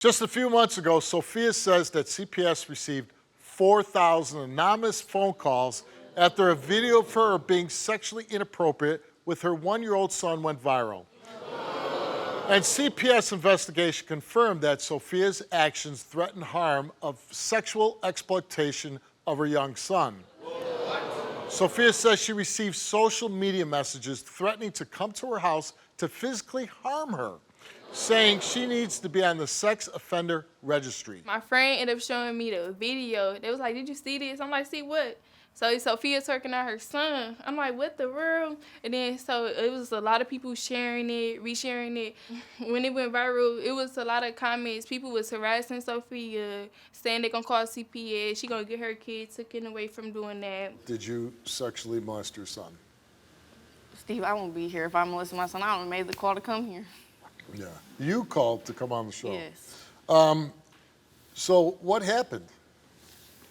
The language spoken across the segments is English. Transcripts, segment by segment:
Just a few months ago, Sophia says that CPS received 4,000 anonymous phone calls after a video of her being sexually inappropriate with her one-year-old son went viral. And CPS investigation confirmed that Sophia's actions threatened harm of sexual exploitation of her young son. Sophia says she received social media messages threatening to come to her house to physically harm her, saying she needs to be on the sex offender registry. My friend ended up showing me the video. They was like, "Did you see this?" I'm like, "See what?" So Sophia twerking out her son. I'm like, "What the world?" And then so it was a lot of people sharing it, resharing it. When it went viral, it was a lot of comments. People was harassing Sophia, saying they gonna call CPS. She gonna get her kid taken away from doing that. Did you sexually molest your son? Steve, I won't be here if I molested my son. I would have made the call to come here. Yeah. You called to come on the show. Yes. So what happened?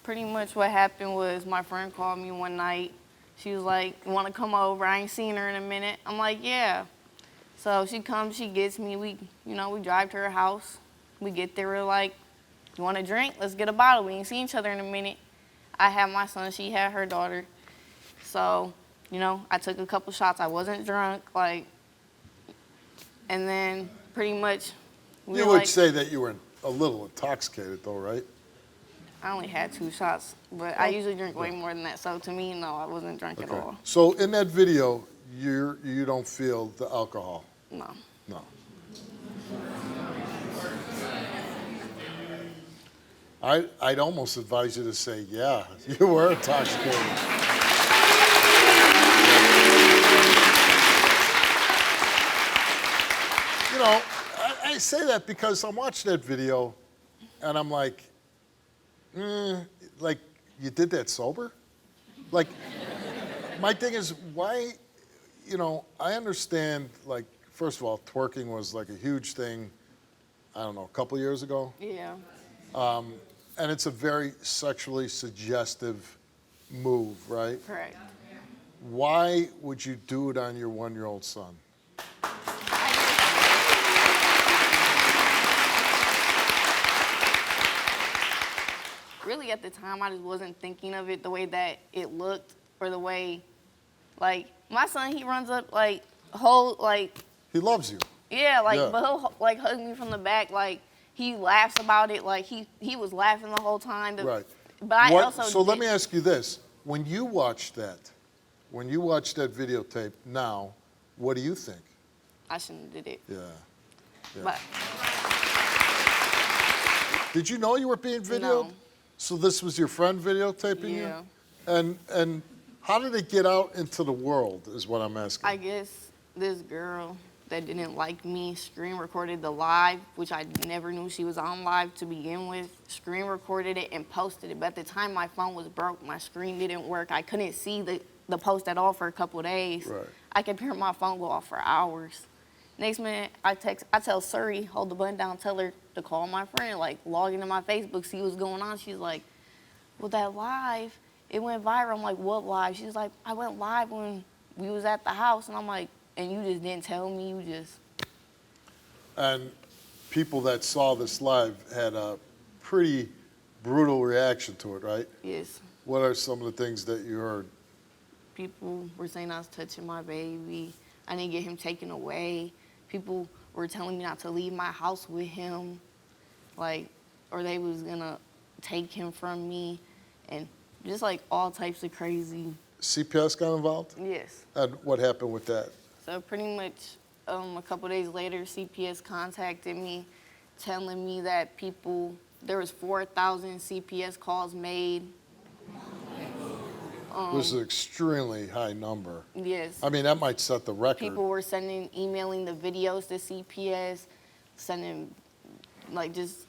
Pretty much what happened was my friend called me one night. She was like, "You want to come over? I ain't seen her in a minute." I'm like, "Yeah." So she comes, she gets me. We drive to her house. We get there, we're like, "You want a drink? Let's get a bottle." We ain't seen each other in a minute. I had my son, she had her daughter. So, I took a couple shots. I wasn't drunk, and then pretty much You would say that you were a little intoxicated though, right? I only had 2 shots, but I usually drink way more than that. So to me, no, I wasn't drunk at all. So in that video, you don't feel the alcohol? No. No. I'd almost advise you to say, yeah, you were intoxicated. I say that because I'm watching that video and I'm like, you did that sober? Like, my thing is, why, I understand, first of all, twerking was like a huge thing, I don't know, a couple years ago. Yeah. And it's a very sexually suggestive move, right? Correct. Why would you do it on your one-year-old son? Really, at the time, I just wasn't thinking of it the way that it looked, or the way, my son, he runs up, He loves you. Yeah, but he'll, hug me from the back, he laughs about it, he was laughing the whole time. Right. But let me ask you this. When you watch that videotape now, what do you think? I shouldn't have did it. Yeah. But did you know you were being videoed? No. So this was your friend videotaping you? Yeah. And how did it get out into the world is what I'm asking. I guess this girl that didn't like me screen recorded the live, which I never knew she was on live to begin with, screen recorded it and posted it. But at the time my phone was broke, my screen didn't work. I couldn't see the post at all for a couple of days. Right. I could hear my phone go off for hours. Next minute, I tell Suri, hold the button down, tell her to call my friend, log into my Facebook, see what's going on. She's like, "Well, that live, it went viral." I'm like, "What live?" She's like, "I went live when we was at the house." And I'm like, "And you just didn't tell me, you just..." And people that saw this live had a pretty brutal reaction to it, right? Yes. What are some of the things that you heard? People were saying I was touching my baby. I didn't get him taken away. People were telling me not to leave my house with him, or they was gonna take him from me, and just all types of crazy. CPS got involved? Yes. And what happened with that? So pretty much a couple days later, CPS contacted me, telling me that there was 4,000 CPS calls made. This is an extremely high number. Yes. I mean, that might set the record. People were emailing the videos to CPS, sending, just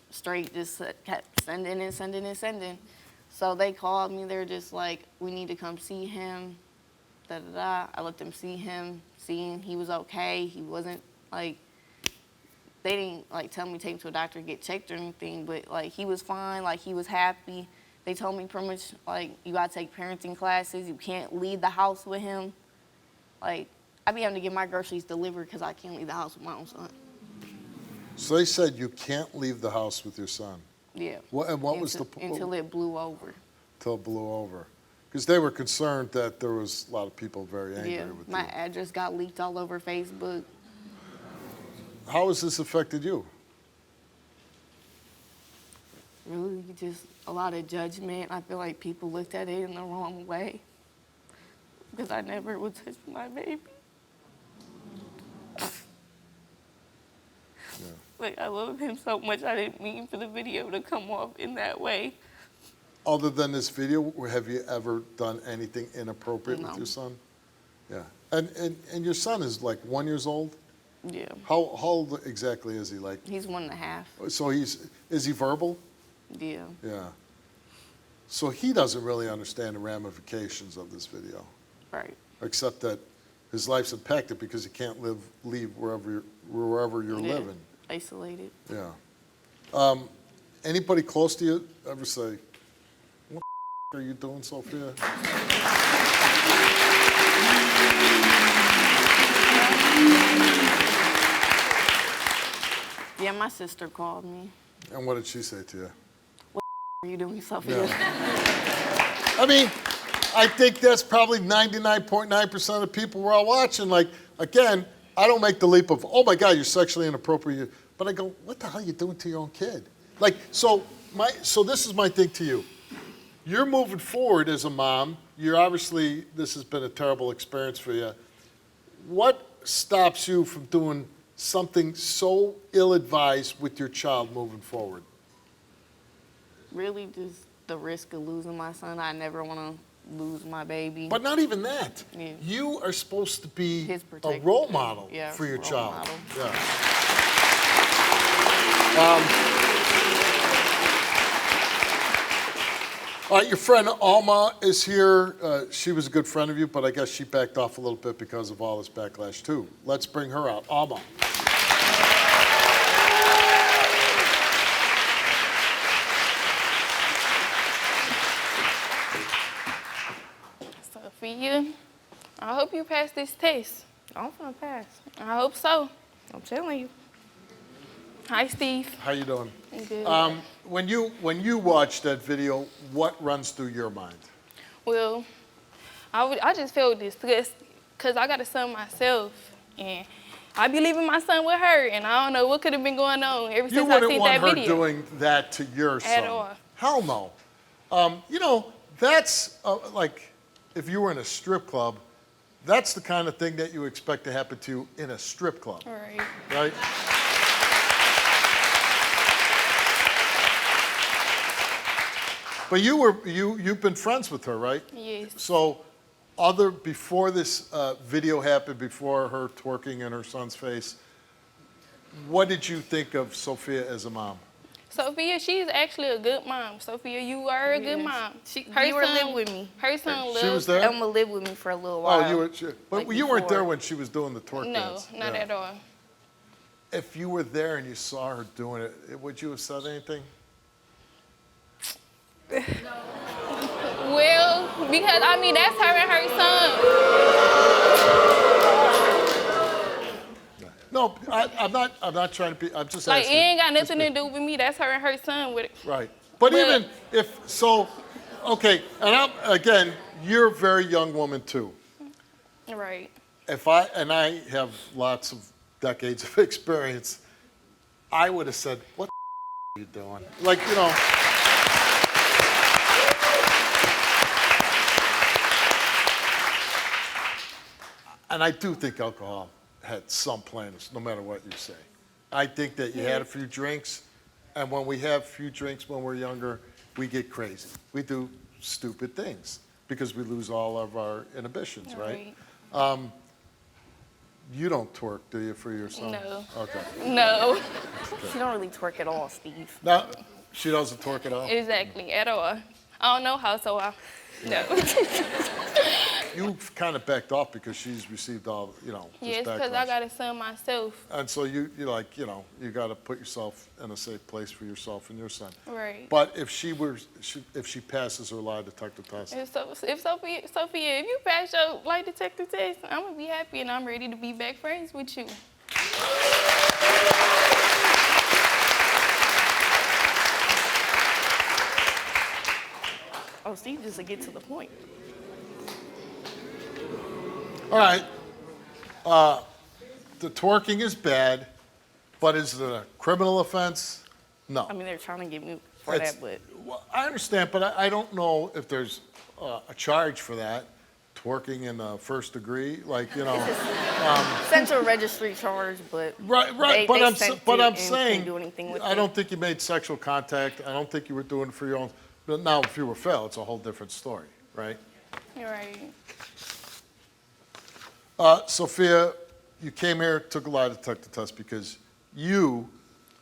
kept sending and sending and sending. So they called me, they're just like, "We need to come see him, da-da-da." I let them see him, seeing he was okay. He wasn't, they didn't, tell me to take him to a doctor to get checked or anything, but, he was fine, he was happy. They told me pretty much, you gotta take parenting classes, you can't leave the house with him. I be having to get my groceries delivered because I can't leave the house with my own son. So they said you can't leave the house with your son. Yeah. What was the until it blew over? Till it blew over? Because they were concerned that there was a lot of people very angry Yeah. with My you. address got leaked all over Facebook. How has this affected you? Really, just a lot of judgment. I feel like people looked at it in the wrong way because I never would touch my baby. Yeah. Like, I love him so much. I didn't mean for the video to come off in that way. Other than this video, have you ever done anything inappropriate with No. your son? Yeah. And your son is like 1 year old? Yeah. How old exactly is he? Like, He's 1.5. so is he verbal? Yeah. Yeah. So he doesn't really understand the ramifications of this video, Right. except that his life's impacted because he can't leave wherever you're Yeah. living. Isolated. Yeah. Anybody close to you ever say, "What the are you doing, Sophia?" Yeah, my sister called me. And what did she say to you? What are you doing, Sophia? Yeah. I mean, I think that's probably 99.9% of the people we're all watching. Like, again, I don't make the leap of, oh my God, you're sexually inappropriate. But I go, what the hell are you doing to your own kid? Like, so this is my thing to you. You're moving forward as a mom. You're obviously, this has been a terrible experience for you. What stops you from doing something so ill-advised with your child moving forward? Really, just the risk of losing my son. I never want to lose my baby. But not even that. Yeah. You are supposed to be His a protector. role model Yeah, for your role child. model. Yeah. All right, your friend Alma is here. She was a good friend of you, but I guess she backed off a little bit because of all this backlash too. Let's bring her out. Alma. Sophia, I hope you pass this test. I'm gonna pass. I hope so. I'm telling you. Hi, Steve. How you doing? I'm good. When you watch that video, what runs through your mind? Well, I just felt this because I got a son myself, and I be leaving my son with her, and I don't know what could have been going on ever You since I wouldn't seen want that her video. doing that to your son. At all. Hell no. You know, that's like if you were in a strip club, that's the kind of thing that you expect to happen to you in a strip club, All right. right? But you've been friends with her, right? Yes. So, before this video happened, before her twerking in her son's face, what did you think of Sophia as a mom? Sophia, she's actually a good mom. Sophia, you are a good Yes. mom. You were live with me. Her son She was loves. there? Emma lived with me for a little while. Oh, you were, but like you weren't there before. when she was doing the twerk No, dance. not Yeah. at all. If you were there and you saw her doing it, would you have said anything? Well, because I mean that's her and her son. No, I'm not trying to be. I'm just Like it asking. ain't got nothing to do with me. That's her and her son with it. Right. But But- even if so, okay. And again, you're a very young woman too. Right. I have lots of decades of experience, I would have said, "What the are you doing?" Like, you know. And I do think alcohol had some play in this, no matter what you say. I think that you had a few drinks, and when we have a few drinks when we're younger, we get crazy. We do stupid things because we lose all of our inhibitions, right? You don't twerk, do you, for your son? No. Okay. No. She don't really twerk at all, Steve. Now, she doesn't twerk at all? Exactly. At all. I don't know how, so no. You've kind of backed off because she's received all, this Yes, because backlash. I got a son myself. And so you're like, you got to put yourself in a safe place for yourself and your son. Right. But if she passes her lie detector test, If Sophia, if you pass your lie detector test, I'm gonna be happy and I'm ready to be back friends with you. Oh, Steve just to get to the point. All right. The twerking is bad, but is it a criminal offense? No. I mean, they're trying to get me for It's- that, but Well, I understand, but I don't know if there's a charge for that. Twerking in the first degree, like, you know. sent to a registry charge, but Right. they But I'm sent but it I'm and saying, couldn't do anything with I it. don't think you made sexual contact. I don't think you were doing it for your own. But now, if you were failed, it's a whole different story, right? You're right. Sophia, you came here, took a lie detector test because you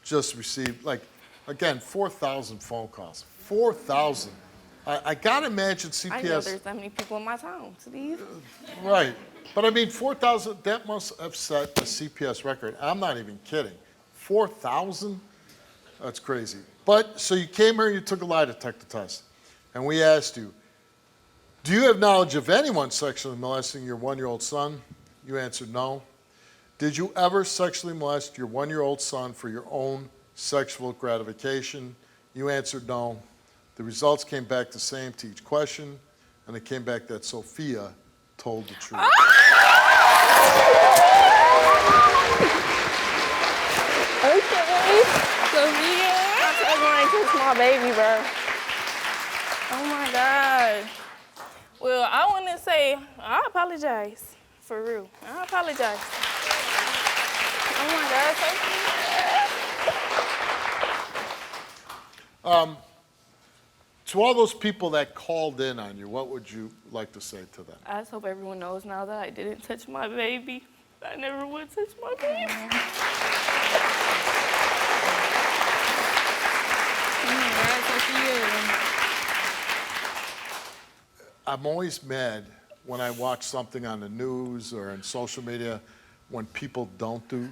just received, like, again, 4,000 phone calls. 4,000. I gotta imagine CPS. I know there's that many people in my town, Steve. Right. But I mean, 4,000, that must have set a CPS record. I'm not even kidding. 4,000? That's crazy. But, so you came here, you took a lie detector test. And we asked you, do you have knowledge of anyone sexually molesting your 1-year-old son? You answered no. Did you ever sexually molest your 1-year-old son for your own sexual gratification? You answered no. The results came back the same to each question, and it came back that Sophia told the truth. Okay. Sophia. I told you I ain't touch my baby, bro. Oh my God. Well, I want to say I apologize. For real. I apologize. Oh my God, Sophia. To all those people that called in on you, what would you like to say to them? I just hope everyone knows now that I didn't touch my baby. I never would touch my baby. Oh my God, Sophia. I'm always mad when I watch something on the news or in social media when people don't do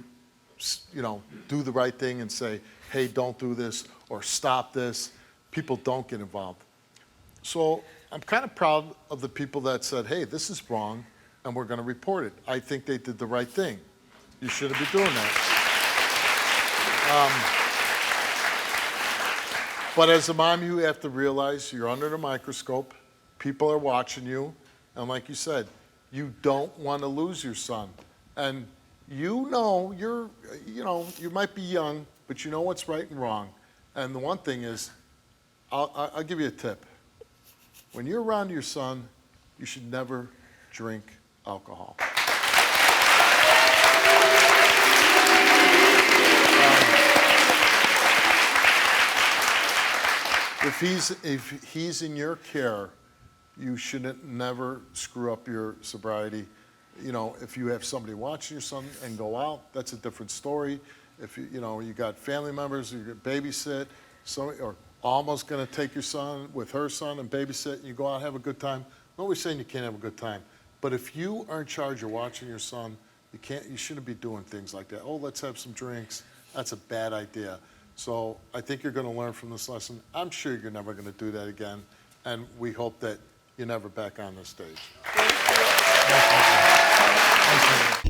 the right thing and say, hey, don't do this or stop this. People don't get involved. So I'm kind of proud of the people that said, hey, this is wrong and we're going to report it. I think they did the right thing. You shouldn't be doing that. But as a mom, you have to realize you're under the microscope. People are watching you. And like you said, you don't want to lose your son. And you might be young, but you know what's right and wrong. And the one thing is, I'll give you a tip. When you're around your son, you should never drink alcohol. If he's in your care, you shouldn't never screw up your sobriety. You know, if you have somebody watching your son and go out, that's a different story. If you got family members, you babysit, or almost going to take your son with her son and babysit, and you go out and have a good time. Nobody's saying you can't have a good time, but if you are in charge of watching your son, you shouldn't be doing things like that. Oh, let's have some drinks. That's a bad idea. So I think you're going to learn from this lesson. I'm sure you're never going to do that again, and we hope that you're never back on this stage. Thank you.